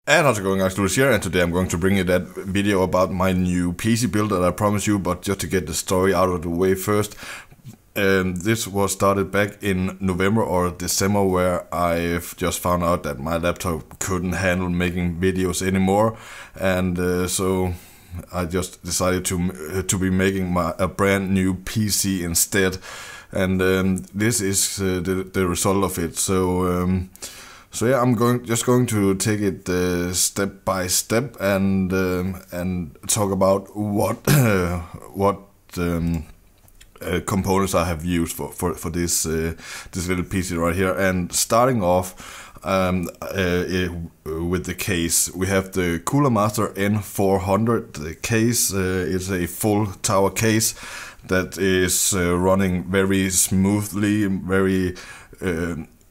And how's it going, guys? Louis here, and today I'm going to bring you that video about my new PC build that I promised you, but just to get the story out of the way first. This was started back in November or December, where I've just found out that my laptop couldn't handle making videos anymore, and so I just decided to be making a brand new PC instead, and this is the result of it. So yeah, I'm just going to take it step by step and talk about what components I have used for this little PC right here. And starting off with the case, we have the Cooler Master N400. The case is a full tower case that is running very smoothly,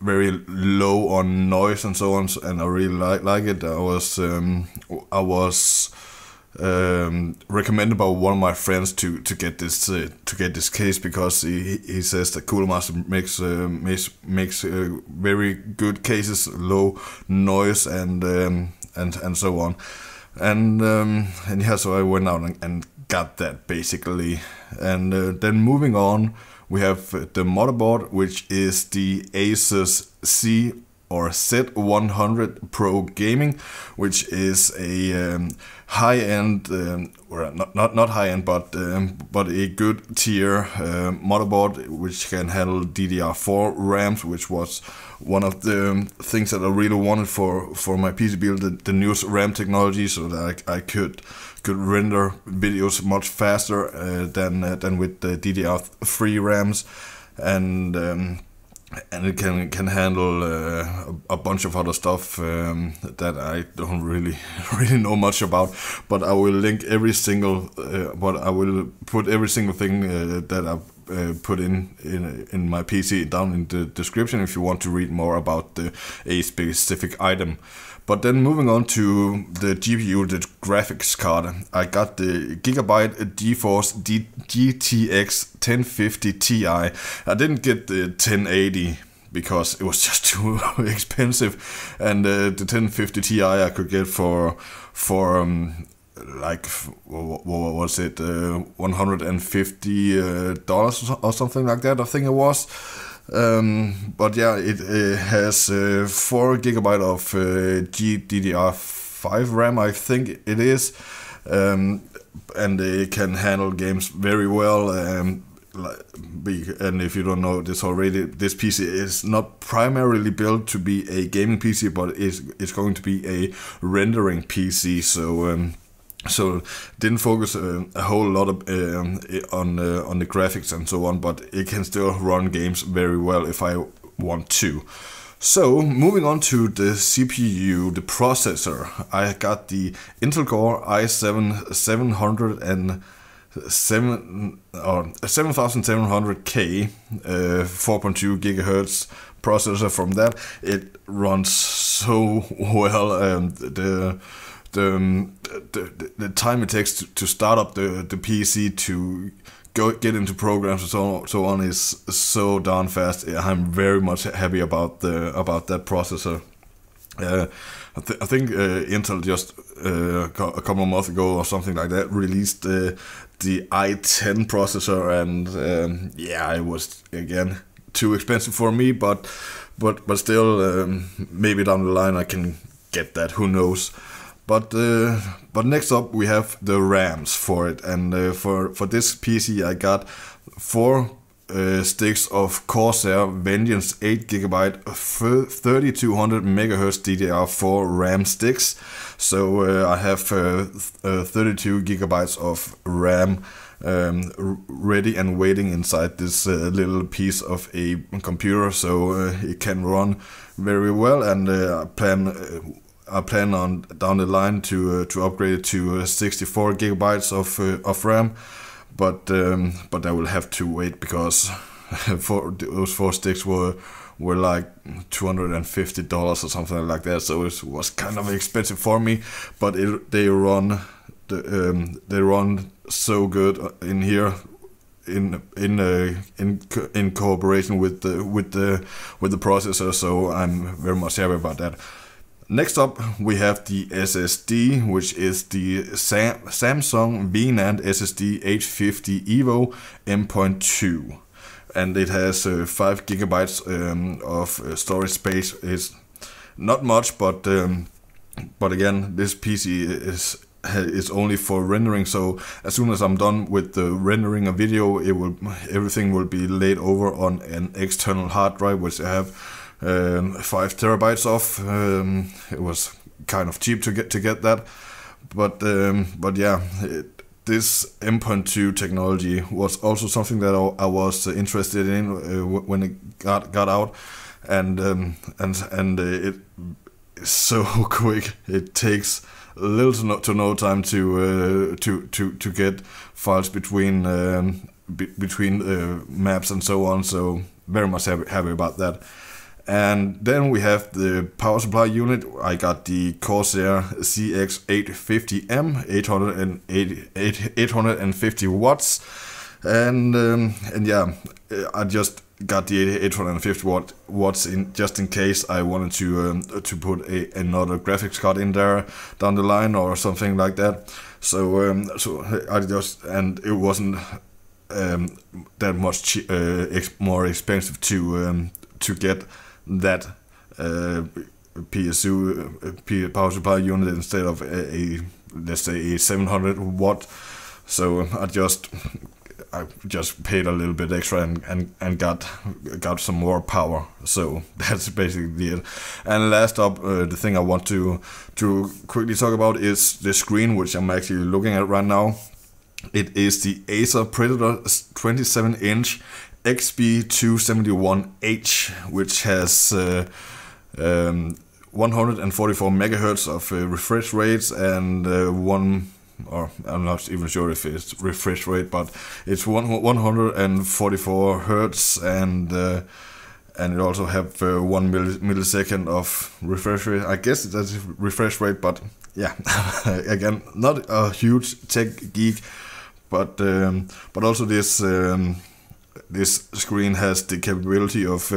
very low on noise and so on, and I really like it. I was recommended by one of my friends to get this case because he says that Cooler Master makes very good cases, low noise and so on, and yeah, so I went out and got that basically, and then moving on. We have the motherboard, which is the Asus Z100 Pro Gaming, which is a high-end, or not high-end, but a good tier motherboard, which can handle DDR4 RAMs, which was one of the things that I really wanted for my PC build, the newest RAM technology, so that I could render videos much faster than with the DDR3 RAMs, and it can handle a bunch of other stuff that I don't really know much about. But I will link every single, I will put every single thing that I've put in my PC down in the description if you want to read more about a specific item. But then moving on to the GPU, the graphics card, I got the Gigabyte Geforce GTX 1050 Ti. I didn't get the 1080 because it was just too expensive, and the 1050 Ti I could get for like, what was it, $150 or something like that, I think it was. But yeah, it has 4 GB of GDDR5 RAM, I think it is, and it can handle games very well. And if you don't know this already, this PC is not primarily built to be a gaming PC, but it's going to be a rendering PC. So didn't focus a whole lot of, on the graphics and so on, but it can still run games very well if I want to. So moving on to the CPU, the processor, I got the Intel Core i7-7700K 4.2 gigahertz processor. From that, it runs so well. The time it takes to start up the PC to get into programs and so on is so darn fast. I'm very much happy about that processor. I think Intel just a couple of months ago or something like that released the i10 processor, and yeah, it was again too expensive for me, but still, maybe down the line I can get that. Who knows? But next up we have the RAMs for it, and for this PC I got 4 sticks of Corsair Vengeance 8 GB 3200 MHz DDR4 RAM sticks. So I have 32 gigabytes of RAM ready and waiting inside this little piece of a computer, so it can run very well, and I plan on down the line to upgrade it to 64 gigabytes of RAM, but I will have to wait because those 4 sticks were like $250 or something like that, so it was kind of expensive for me. But they run so good in here, in cooperation with the processor, so I'm very much happy about that. Next up, we have the SSD, which is the Samsung V-NAND SSD 850 EVO M.2. And it has 5 gigabytes of storage space. It's not much, but again, this PC is only for rendering. So as soon as I'm done with the rendering a video, everything will be laid over on an external hard drive, which I have 5 terabytes of. It was kind of cheap to get that, but yeah. This M.2 technology was also something that I was interested in when it got out, and it is so quick. It takes little to no time to get files between maps and so on. So very much happy about that. And then we have the power supply unit. I got the Corsair CX850M, 850 watts, and yeah, I just got the 850 watts in just in case I wanted to put another graphics card in there down the line or something like that. So I just, and it wasn't that much more expensive to get that PSU power supply unit instead of let's say a 700 watt. So I just paid a little bit extra and got some more power. So that's basically it. And last up, the thing I want to quickly talk about is the screen, which I'm actually looking at right now. It is the Acer Predator 27-inch XB271H, which has 144 megahertz of refresh rates and or I'm not even sure if it's refresh rate, but it's 144 hertz, and it also have 1 millisecond of refresh rate. I guess that's refresh rate, but yeah, again, not a huge tech geek, but also this screen has the capability of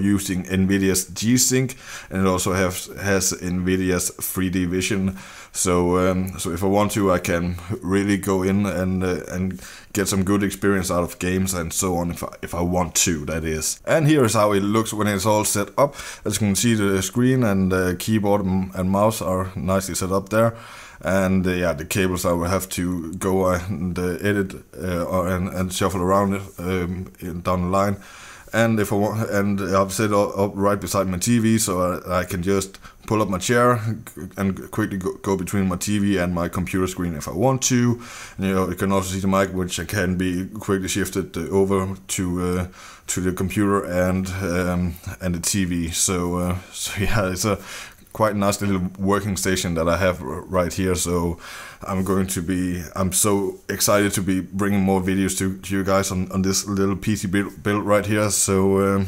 using NVIDIA's G-Sync, and it also has NVIDIA's 3D vision. So if I want to, I can really go in and get some good experience out of games and so on, if I want to, that is. And here is how it looks when it's all set up. As you can see, the screen and the keyboard and mouse are nicely set up there. And yeah, the cables I will have to go and edit and shuffle around down the line. And if I want, and I've set it up right beside my TV, so I can just pull up my chair and quickly go between my TV and my computer screen if I want to. And, you can also see the mic, which can be quickly shifted over to the computer and the TV. So yeah, it's a quite nice little working station that I have right here. So I'm so excited to be bringing more videos to you guys on this little PC build right here. So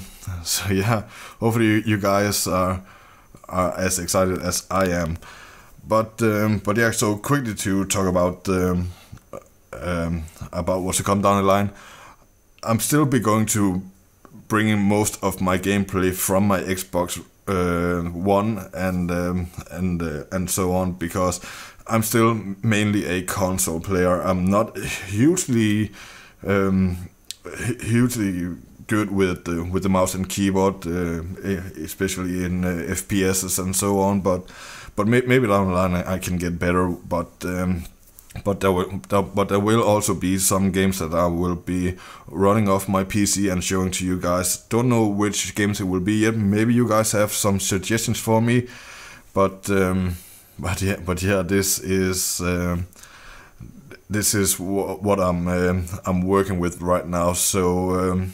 yeah, hopefully you guys are as excited as I am. But yeah, so quickly to talk about what's to come down the line. I'm still going to bringing most of my gameplay from my Xbox One and so on, because I'm still mainly a console player. I'm not hugely good with the mouse and keyboard, especially in FPSs and so on. But maybe down the line I can get better. But there will also be some games that I will be running off my PC and showing to you guys. Don't know which games it will be yet. Maybe you guys have some suggestions for me. But yeah, this is what I'm working with right now. So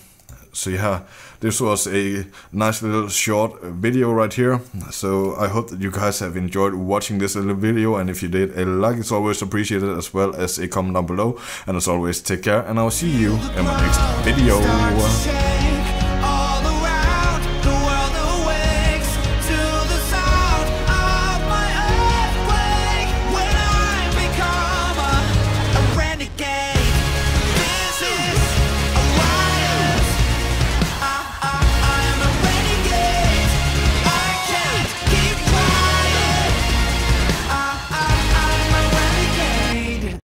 yeah, this was a nice little short video right here. So I hope that you guys have enjoyed watching this little video, and if you did, a like is always appreciated, as well as a comment down below. And as always, take care, and I'll see you in my next video.